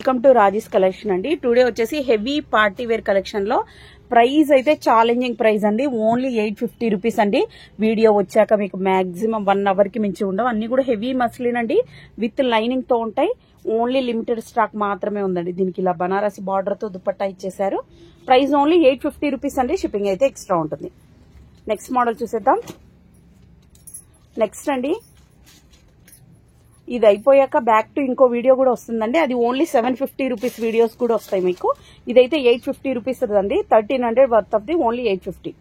Welcome to Raji's collection అండి. Today వచ్చేసి heavy party wear collection లో ప్రైస్ అయితే ఛాలెంజింగ్ ప్రైస్ అండి. ఓన్లీ 850 రూపీస్ అండి. వీడియో వచ్చాక మీకు మాక్సిమం 1 అవర్ కి మించి ఉండవు. అన్ని కూడా హెవీ మస్లిన్ అండి, విత్ లైనింగ్ తో ఉంటాయి. ఓన్లీ లిమిటెడ్ స్టాక్ మాత్రమే ఉందండి. దీనికి ఇలా బనారసి బార్డర్ తో దుపట్టా ఇచ్చేసారు. ప్రైస్ ఓన్లీ 850 రూపీస్ అండి. షిప్పింగ్ అయితే ఎక్స్ట్రా ఉంటుంది. నెక్స్ట్ మోడల్ చూసేద్దాం. నెక్స్ట్ అండి, ఇది అయిపోయాక బ్యాక్ టు ఇంకో వీడియో కూడా వస్తుందండి. అది ఓన్లీ 750 రూపీస్ వీడియోస్ కూడా వస్తాయి మీకు. ఇదైతే 850 రూపీస్ అండి. 1300 worth of the only 850.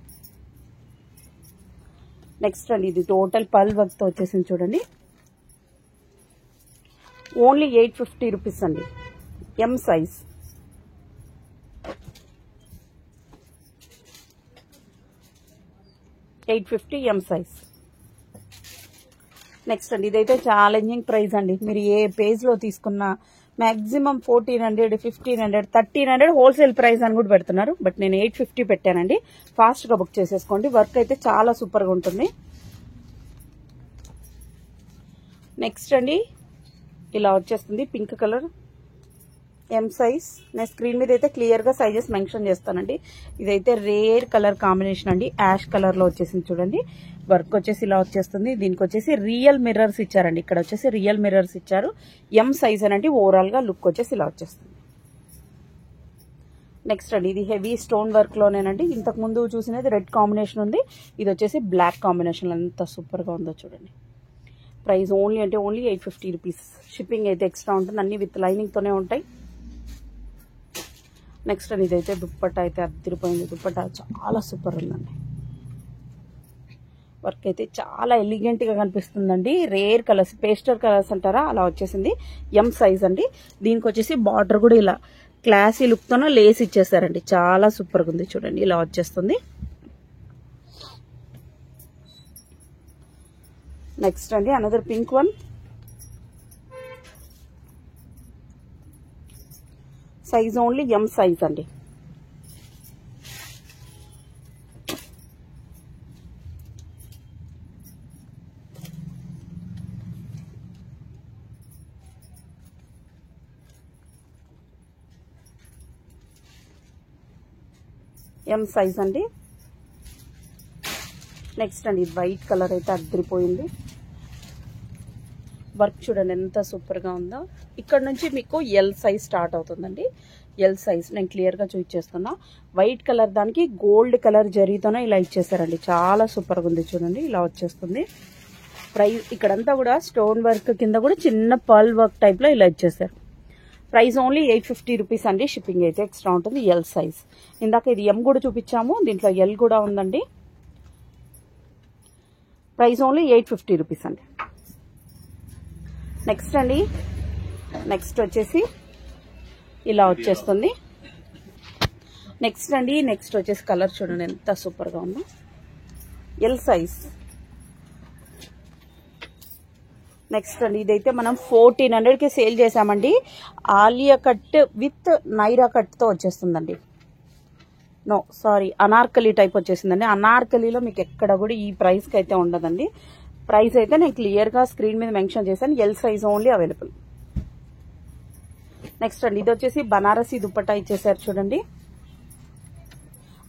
Next అండి, ఇది టోటల్ పల్ వర్క్ తో వచ్చేసింది చూడండి. ఓన్లీ 850 రూపీస్ అండి. M size. $850 M size. Next అండి, ఇదైతే ఛాలెంజింగ్ ప్రైస్ అండి. మీరు ఏ పేజ్ లో తీసుకున్నా మాక్సిమం 1400, 1500, 1300 హోల్సేల్ ప్రైస్ అని కూడా పెడుతున్నారు. బట్ నేను 850 పెట్టానండి. ఫాస్ట్ గా బుక్ చేసేసుకోండి. వర్క్ అయితే చాలా సూపర్ గా ఉంటుంది. నెక్స్ట్ అండి, ఇలా వచ్చేస్తుంది పింక్ కలర్, ఎం సైజ్. నేను స్క్రీన్ మీద అయితే క్లియర్ గా సైజెస్ మెన్షన్ చేస్తానండి. ఇదైతే రేర్ కలర్ కాంబినేషన్ అండి. యాష్ కలర్ లో వచ్చేసింది చూడండి. వర్క్ వచ్చేసి ఇలా వచ్చేస్తుంది. దీనికి వచ్చేసి రియల్ మిర్రర్స్ ఇచ్చారండి. ఇక్కడ వచ్చేసి రియల్ మిర్రర్స్ ఇచ్చారు. ఎం సైజ్ అనండి. ఓవరాల్ గా లుక్ వచ్చేసి ఇలా వచ్చేస్తుంది. నెక్స్ట్ అండి, ఇది హెవీ స్టోన్ వర్క్ లోనేనండి. ఇంతకు ముందు చూసినది రెడ్ కాంబినేషన్ ఉంది. ఇది వచ్చేసి బ్లాక్ కాంబినేషన్. ఎంత సూపర్ గా ఉందో చూడండి. ప్రైస్ ఓన్లీ అంటే ఓన్లీ 850 రూపీస్. షిప్పింగ్ అయితే ఎక్స్ట్రా ఉంటుంది. అన్ని విత్ లైనింగ్ తోనే ఉంటాయి. నెక్స్ట్ అండి, ఇదైతే దుప్పట్టా అయితే అదిరిపోయింది. దుప్పట్టా చాలా సూపర్ ఉందండి. వర్క్ అయితే చాలా ఎలిగెంట్ గా కనిపిస్తుందండి. రేర్ కలర్స్, పేస్టర్ కలర్స్ అంటారా, అలా వచ్చేసింది. ఎం సైజ్ అండి. దీనికి వచ్చేసి బార్డర్ కూడా ఇలా క్లాసీ లుక్ తోనే లేస్ ఇచ్చేసారండి. చాలా సూపర్ గా ఉంది చూడండి. ఇలా వచ్చేస్తుంది. నెక్స్ట్ అండి, another pink one. Size only M size అండి. ఎం సైజ్ అండి. నెక్స్ట్ అండి, వైట్ కలర్ అయితే అదిరిపోయింది. వర్క్ చూడండి ఎంత సూపర్ గా ఉందో. ఇక్కడ నుంచి మీకు ఎల్ సైజ్ స్టార్ట్ అవుతుందండి. ఎల్ సైజ్ నేను క్లియర్ గా చూపించేస్తున్నా. వైట్ కలర్ దానికి గోల్డ్ కలర్ జరీతోనే ఇలా ఇచ్చేసారండి. చాలా సూపర్ గా ఉంది చూడండి. ఇలా వచ్చేస్తుంది. ప్రైస్ ఇక్కడంతా కూడా స్టోన్ వర్క్ కింద కూడా చిన్న పర్ల్ వర్క్ టైప్ లో ఇలా ఇచ్చేసారు. ప్రైస్ ఓన్లీ 850 రూపీస్ అండి. షిప్పింగ్ అయితే ఎక్స్ట్రా ఉంటుంది. L size. ఇందాక ఇది ఎం కూడా చూపించాము, దీంట్లో ఎల్ కూడా ఉందండి. ప్రైస్ ఓన్లీ 850 రూపీస్ అండి. నెక్స్ట్ అండి, నెక్స్ట్ వచ్చేసి ఇలా వచ్చేస్తుంది. నెక్స్ట్ అండి, నెక్స్ట్ వచ్చేసి కలర్ చూడండి ఎంత సూపర్ గా ఉందో. L size. నెక్స్ట్ అండి, ఇదైతే మనం 1400కి సేల్ చేసామండి. Alia cut with Naira cut తో వచ్చేస్తుందండి. నో సారీ, అనార్కలి టైప్ వచ్చేసిందండి. అనార్కలిలో మీకు ఎక్కడ కూడా ఈ ప్రైస్ కి అయితే ఉండదండి. ప్రైస్ అయితే నేను క్లియర్ గా స్క్రీన్ మీద మెన్షన్ చేశాను. L size only available. Next అండి, ఇది వచ్చేసి బనారసి దుపట్టా ఇచ్చేసారు చూడండి.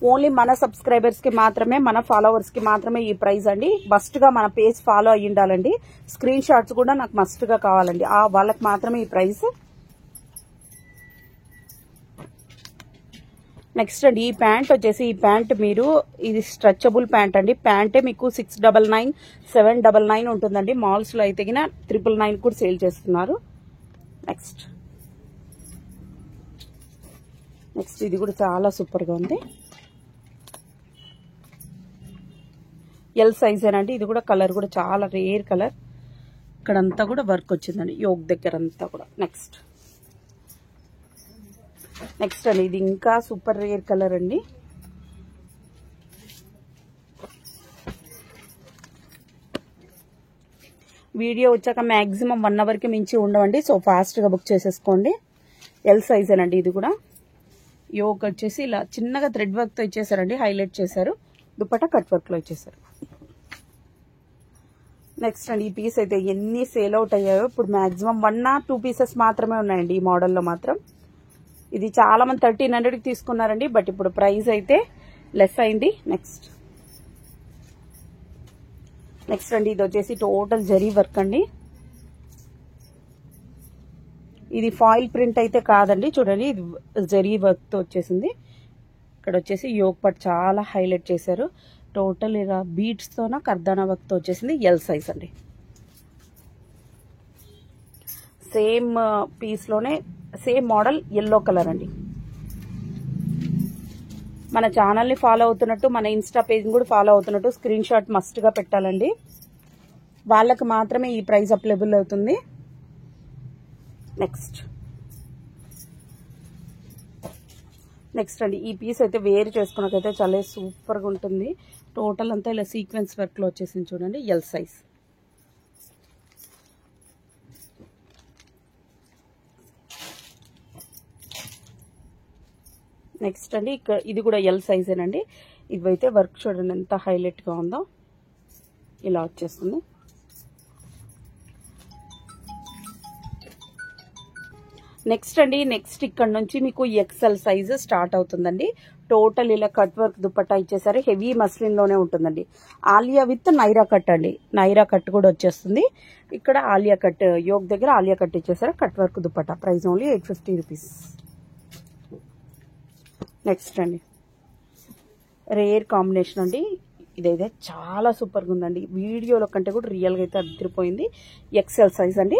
ఓన్లీ మన సబ్స్క్రైబర్స్ కి మాత్రమే, మన ఫాలోవర్స్ కి మాత్రమే ఈ ప్రైస్ అండి. మస్ట్ గా మన పేజ్ ఫాలో అయ్యి ఉండాలండి. స్క్రీన్ షాట్స్ కూడా నాకు మస్ట్ గా కావాలండి. వాళ్ళకి మాత్రమే ఈ ప్రైస్. నెక్స్ట్ అండి, ఈ ప్యాంట్ వచ్చేసి, ఈ ప్యాంట్ మీరు ఇది స్ట్రెచబుల్ ప్యాంట్ అండి. ప్యాంటే మీకు 699, 799 ఉంటుందండి. మాల్స్ లో అయితే 999 కూడా సేల్ చేస్తున్నారు. నెక్స్ట్ ఇది కూడా చాలా సూపర్ గా ఉంది. ఎల్ సైజ్ ఏనండి. ఇది కూడా కలర్ కూడా చాలా రేర్ కలర్. ఇక్కడంతా కూడా వర్క్ వచ్చిందండి, యోగ్ దగ్గర అంతా కూడా. నెక్స్ట్ అండి, ఇది ఇంకా సూపర్ రేర్ కలర్ అండి. వీడియో వచ్చాక మాక్సిమం 1 అవర్ కి మించి ఉండవండి. సో ఫాస్ట్ గా బుక్ చేసేసుకోండి. ఎల్ సైజ్ ఏనండి. ఇది కూడా యోగ్ వచ్చేసి ఇలా చిన్నగా థ్రెడ్ వర్క్ తో ఇచ్చేసారండి. హైలైట్ చేశారు. దుపట్టా కట్ వర్క్ లో ఇచ్చేసారు. నెక్స్ట్ అండి ఈ పీస్ అయితే ఎన్ని సేల్ అవుట్ అయ్యాయో. ఇప్పుడు మాక్సిమం 1 or 2 పీసెస్ మాత్రమే ఉన్నాయండి ఈ మోడల్లో మాత్రం. ఇది చాలా మంది 1300కి తీసుకున్నారండి, బట్ ఇప్పుడు ప్రైస్ అయితే లెస్ అయింది. నెక్స్ట్ అండి ఇది వచ్చేసి టోటల్ జరీ వర్క్ అండి. ఇది ఫాయిల్ ప్రింట్ అయితే కాదండి, చూడండి ఇది జరీ వర్క్ తో వచ్చేసింది. ఇక్కడ వచ్చేసి యోగ్ పార్ట్ చాలా హైలైట్ చేశారు. టోటల్ ఇలా బీడ్స్ తోన కర్దానా వర్క్ తో వచ్చేసింది. ఎల్ సైజ్ అండి. సేమ్ పీస్ లోనే సేమ్ మోడల్ ఎల్లో కలర్ అండి. మన ఛానల్ ని ఫాలో అవుతున్నట్టు, మన ఇన్స్టా పేజ్ కూడా ఫాలో అవుతున్నట్టు స్క్రీన్ షాట్ మస్ట్ గా పెట్టాలండి. వాళ్ళకి మాత్రమే ఈ ప్రైస్ అవైలబుల్ అవుతుంది. నెక్స్ట్ అండి ఈ పీస్ అయితే వేరు చేసుకున్నకైతే చాలా సూపర్ గా ఉంటుంది. టోటల్ అంతా ఇలా సీక్వెన్స్ వర్క్ లో వచ్చేసింది చూడండి. L size. నెక్స్ట్ అండి ఇది కూడా ఎల్ సైజేనండి. ఇవైతే వర్క్ చూడండి ఎంత హైలైట్ గా ఉందో, ఇలా వచ్చేస్తుంది. నెక్స్ట్ ఇక్కడ నుంచి మీకు ఎక్సెల్ సైజ్ స్టార్ట్ అవుతుందండి. టోటల్ ఇలా కట్ వర్క్ దుపట్టా ఇచ్చేసారు. హెవీ మస్లిన్ లోనే ఉంటుందండి. ఆలియా విత్ నైరా కట్ అండి. నైరా కట్ కూడా వచ్చేస్తుంది. ఇక్కడ ఆలియా కట్ యోగ్ దగ్గర ఆలియా కట్ ఇచ్చేసారు. Cut work dupatta price only 850 rupees. Next అండి రేర్ కాంబినేషన్ అండి. ఇదైతే చాలా సూపర్ గా ఉందండి. వీడియోలో కంటే కూడా రియల్ గా అయితే అదిరిపోయింది. ఎక్సెల్ సైజ్ అండి.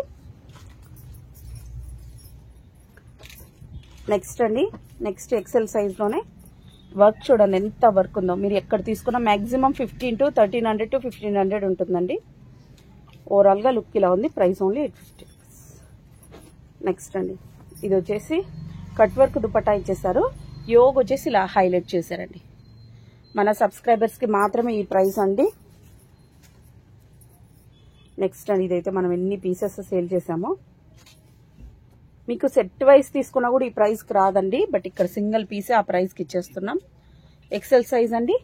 నెక్స్ట్ ఎక్సెల్ సైజ్ లోనే వర్క్ చూడండి ఎంత వర్క్ ఉందో. మీరు ఎక్కడ తీసుకున్నా మాక్సిమం 1300 to 1500 ఉంటుందండి. ఓవరాల్ గా లుక్ ఇలా ఉంది. Price only 850. నెక్స్ట్ అండి ఇది వచ్చేసి కట్ వర్క్ దుపట్టా ఇచ్చేసారు. యోగ్ వచ్చేసి ఇలా హైలైట్ చేశారండి. మన సబ్స్క్రైబర్స్ కి మాత్రమే ఈ ప్రైస్ అండి. నెక్స్ట్ అండి ఇదైతే మనం ఎన్ని పీసెస్ సేల్ చేసామో. మీకు సెట్ వైజ్ తీసుకున్నా కూడా ఈ ప్రైస్ కి రాదండి, బట్ ఇక్కడ సింగిల్ పీసే ఆ ప్రైస్ కి ఇచ్చేస్తున్నాం. ఎక్సెల్ సైజ్ అండి.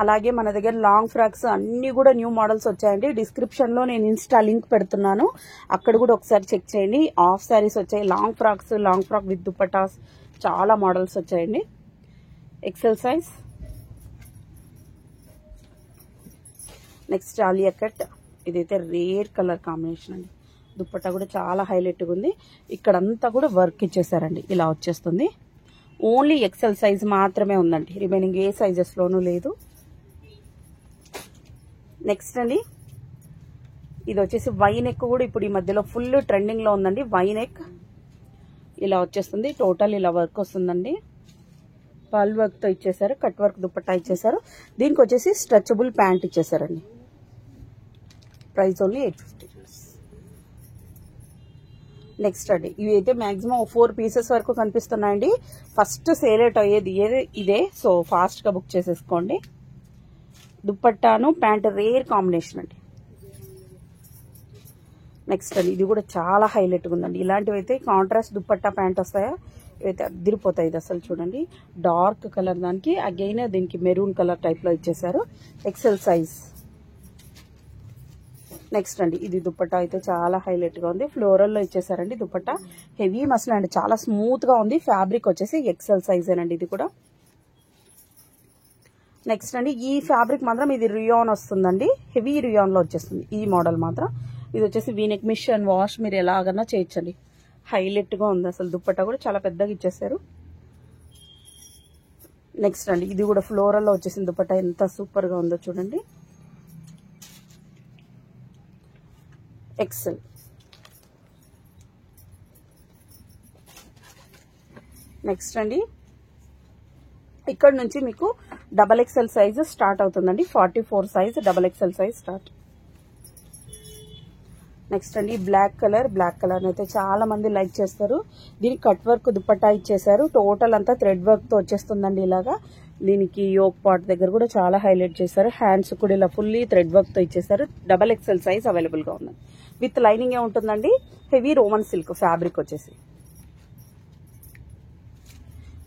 అలాగే మన దగ్గర లాంగ్ ఫ్రాక్స్ అన్ని కూడా న్యూ మోడల్స్ వచ్చాయండి. డిస్క్రిప్షన్ లో నేను ఇన్స్టా లింక్ పెడుతున్నాను, అక్కడ కూడా ఒకసారి చెక్ చేయండి. హాఫ్ శారీస్ వచ్చాయి, లాంగ్ ఫ్రాక్ విత్ దుపట్టాస్, చాలా మోడల్స్ వచ్చాయండి. XL size. Next Alia cut. ఇదైతే రేర్ కలర్ కాంబినేషన్ అండి. దుపట్టా కూడా చాలా హైలైట్ గా ఉంది. ఇక్కడంతా కూడా వర్క్ ఇచ్చేసారండి. ఇలా వచ్చేస్తుంది. ఓన్లీ ఎక్సెల్ సైజ్ మాత్రమే ఉందండి, రిమైనింగ్ ఏ సైజెస్ లోనూ లేదు. నెక్స్ట్ అండి ఇది వచ్చేసి వై నెక్ కూడా ఇప్పుడు ఈ మధ్యలో ఫుల్ ట్రెండింగ్ లో ఉందండి. వై నెక్ ఇలా వచ్చేస్తుంది. టోటల్ ఇలా వర్క్ వస్తుందండి. పల్ వర్క్ తో ఇచ్చేసారు. కట్ వర్క్ దుపట్టా ఇచ్చేసారు. దీనికి వచ్చేసి స్ట్రెచబుల్ ప్యాంట్ ఇచ్చేసారండి. Price only 850. నెక్స్ట్ అండి ఇవి అయితే మాక్సిమం 4 పీసెస్ వరకు కనిపిస్తున్నాయండి. ఫస్ట్ సేల్ అవుట్ అయ్యేది ఇదే, సో ఫాస్ట్ గా బుక్ చేసేసుకోండి. దుపట్టాను ప్యాంట్ రేర్ కాంబినేషన్ అండి. నెక్స్ట్ అండి ఇది కూడా చాలా హైలైట్ గా ఉందండి. ఇలాంటివి అయితే కాంట్రాస్ట్ దుపట్టా ప్యాంట్ వస్తాయా, ఇవైతే అదిరిపోతాయి. ఇది అసలు చూడండి డార్క్ కలర్ దానికి అగైన్ దీనికి మెరూన్ కలర్ టైప్ లో ఇచ్చేసారు. XL size. నెక్స్ట్ అండి ఇది దుపట్టా అయితే చాలా హైలైట్ గా ఉంది. ఫ్లోరల్ లో ఇచ్చేసారండి దుపట్టా. హెవీ మస్లిన్ అండి, చాలా స్మూత్ గా ఉంది. ఫ్యాబ్రిక్ వచ్చేసి ఎక్సెల్ సైజ్ ఏనండి ఇది కూడా. నెక్స్ట్ అండి ఈ ఫ్యాబ్రిక్ మాత్రం ఇది రియాన్ వస్తుందండి. హెవీ రియాన్ లో వచ్చేస్తుంది ఈ మోడల్ మాత్రం. ఇది వచ్చేసి వీనెక్ మిషన్ వాష్ మీరు ఎలాగన్నా చేయొచ్చండి. హైలైట్ గా ఉంది అసలు. దుపట్టా కూడా చాలా పెద్దగా ఇచ్చేసారు. నెక్స్ట్ అండి ఇది కూడా ఫ్లోరల్ లో వచ్చేసింది. దుపట్టా ఎంత సూపర్ గా ఉందో చూడండి. ఎక్సెల్. నెక్స్ట్ అండి ఇక్కడ నుంచి మీకు XXL సైజ్ స్టార్ట్ అవుతుందండి. 44 size XXL size start. Next అండి బ్లాక్ కలర్ అయితే చాలా మంది లైక్ చేస్తారు. దీనికి కట్ వర్క్ దుపట్టా ఇచ్చేసారు. టోటల్ అంతా థ్రెడ్ వర్క్ తో వచ్చేస్తుందండి. ఇలాగా దీనికి యోక్ పార్ట్ దగ్గర కూడా చాలా హైలైట్ చేశారు. హ్యాండ్స్ కూడా ఇలా ఫుల్లీ థ్రెడ్ వర్క్ తో ఇచ్చేసారు. XXL సైజ్ అవైలబుల్ గా ఉంది. విత్ లైనింగ్ ఏ ఉంటుందండి. హెవీ రోమన్ సిల్క్ ఫ్యాబ్రిక్ వచ్చేసి.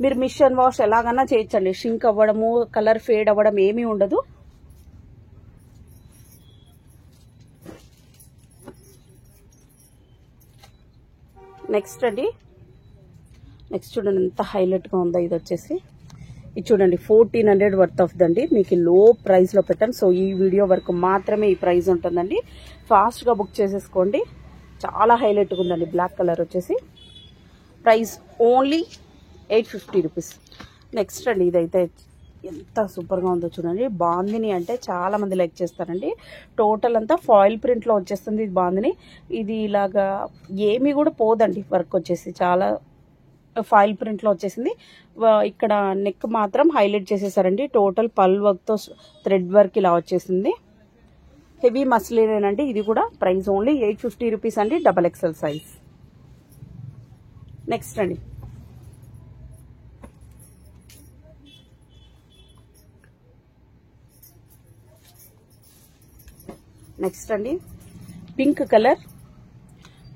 మీరు మిషన్ వాష్ ఎలాగన్నా చేయొచ్చండి. షింక్ అవ్వడము, కలర్ ఫేడ్ అవ్వడం ఏమీ ఉండదు. నెక్స్ట్ అండి, నెక్స్ట్ చూడండి ఎంత హైలైట్గా ఉందో. ఇది వచ్చేసి ఇది చూడండి 1400 వర్త్ ఆఫ్ దండి. మీకు లో ప్రైస్లో పెట్టాను. సో ఈ వీడియో వరకు మాత్రమే ఈ ప్రైస్ ఉంటుందండి. ఫాస్ట్గా బుక్ చేసేసుకోండి. చాలా హైలైట్గా ఉందండి. బ్లాక్ కలర్ వచ్చేసి ప్రైస్ ఓన్లీ 850 రూపీస్. నెక్స్ట్ అండి, ఇదైతే ఎంత సూపర్గా ఉందో చూడండి. బాందిని అంటే చాలా మంది లైక్ చేస్తారండి. టోటల్ అంతా ఫాయిల్ ప్రింట్లో వచ్చేస్తుంది ఇది బాందిని. ఇది ఇలాగా ఏమీ కూడా పోదండి. వర్క్ వచ్చేసి చాలా ఫాయిల్ ప్రింట్లో వచ్చేసింది. ఇక్కడ నెక్ మాత్రం హైలైట్ చేసేసారండి. టోటల్ పల్ వర్క్తో థ్రెడ్ వర్క్ ఇలా వచ్చేసింది. హెవీ మస్లినేనండి. ఇది కూడా ప్రైస్ ఓన్లీ 850 రూపీస్ అండి. XXL size. నెక్స్ట్ అండి, నెక్స్ట్ అండి పింక్ కలర్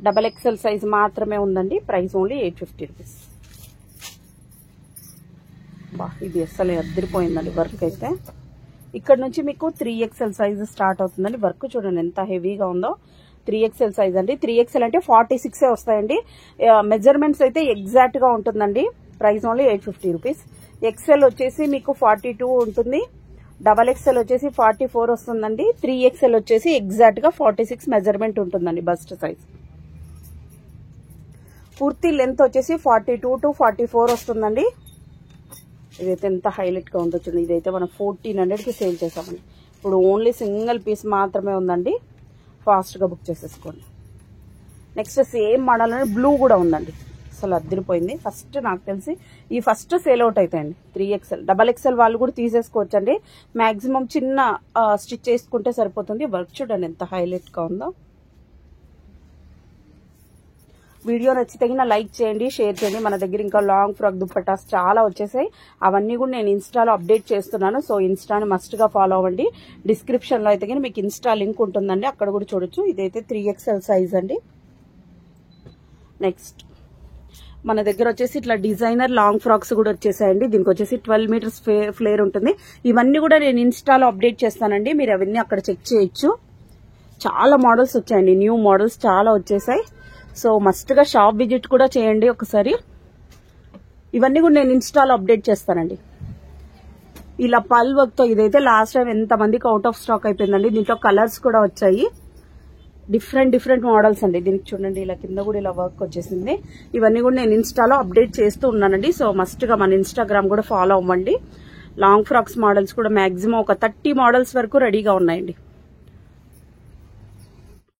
XXL సైజ్ మాత్రమే ఉందండి. Price only 850 rupees. బా ఇది అస్సలు అద్దరిపోయిందండి వర్క్ అయితే. ఇక్కడ నుంచి మీకు 3XL సైజ్ స్టార్ట్ అవుతుందండి. వర్క్ చూడండి ఎంత హెవీగా ఉందో. 3XL సైజ్ అండి. 3XL అంటే 46 వస్తాయండి. మెజర్మెంట్స్ అయితే ఎగ్జాక్ట్ గా ఉంటుందండి. Price only 850 rupees. XL వచ్చేసి మీకు 42 ఉంటుంది. XXL వచ్చేసి 44 వస్తుందండి. 3XL వచ్చేసి ఎగ్జాక్ట్ గా 46 మెజర్మెంట్ ఉంటుందండి బస్ట్ సైజ్. పూర్తి లెంత్ వచ్చేసి 42 to 44 వస్తుందండి. ఇదైతే ఎంత హైలైట్ గా ఉందో చూడండి. ఇదైతే మనం 1400కి సేల్ చేసామండి. ఇప్పుడు ఓన్లీ సింగిల్ పీస్ మాత్రమే ఉందండి. ఫాస్ట్ గా బుక్ చేసేసుకోండి. నెక్స్ట్ సేమ్ మోడల్ బ్లూ కూడా ఉందండి. అసలు అద్దరిపోయింది. ఫస్ట్ నాకు తెలిసి ఈ ఫస్ట్ సేల్ అవుట్ అవుతాయండి. 3XL XXL వాళ్ళు కూడా తీసేసుకోవచ్చండి. మాక్సిమం చిన్న స్టిచ్ చేసుకుంటే సరిపోతుంది. వర్క్ చూడండి ఎంత హైలైట్ గా ఉందో. వీడియో నచ్చితే లైక్ చేయండి, షేర్ చేయండి. మన దగ్గర ఇంకా లాంగ్ ఫ్రాక్ దుప్పటాస్ చాలా వచ్చేసాయి. అవన్నీ కూడా నేను ఇన్స్టాలో అప్డేట్ చేస్తున్నాను. సో ఇన్స్టాని మస్ట్ గా ఫాలో అవ్వండి. డిస్క్రిప్షన్ లో అయితే మీకు ఇన్స్టా లింక్ ఉంటుందండి. అక్కడ కూడా చూడొచ్చు. ఇదైతే 3XL సైజ్ అండి. నెక్స్ట్ మన దగ్గర వచ్చేసి ఇట్లా డిజైనర్ లాంగ్ ఫ్రాక్స్ కూడా వచ్చేసాయండి. దీనికి వచ్చేసి 12 మీటర్స్ ఫ్లేర్ ఉంటుంది. ఇవన్నీ కూడా నేను ఇన్స్టాలో అప్డేట్ చేస్తానండి. మీరు అవన్నీ అక్కడ చెక్ చేయొచ్చు. చాలా మోడల్స్ వచ్చాయండి. న్యూ మోడల్స్ చాలా వచ్చేసాయి. సో మస్ట్ గా షాప్ విజిట్ కూడా చేయండి ఒకసారి. ఇవన్నీ కూడా నేను ఇన్స్టాలో అప్డేట్ చేస్తానండి. ఇలా పల్ వర్క్ తో ఇదైతే లాస్ట్ టైం ఎంత మందికి అవుట్ ఆఫ్ స్టాక్ అయిపోయిందండి. దీంట్లో కలర్స్ కూడా వచ్చాయి. డిఫరెంట్ మోడల్స్ అండి. దీనికి చూడండి ఇలా కింద కూడా ఇలా వర్క్ వచ్చేసింది. ఇవన్నీ కూడా నేను ఇన్స్టాలో అప్డేట్ చేస్తూ ఉన్నానండి. సో మస్ట్ గా మన ఇన్స్టాగ్రామ్ కూడా ఫాలో అవ్వండి. లాంగ్ ఫ్రాక్స్ మోడల్స్ కూడా మాక్సిమం ఒక 30 మోడల్స్ వరకు రెడీగా ఉన్నాయండి.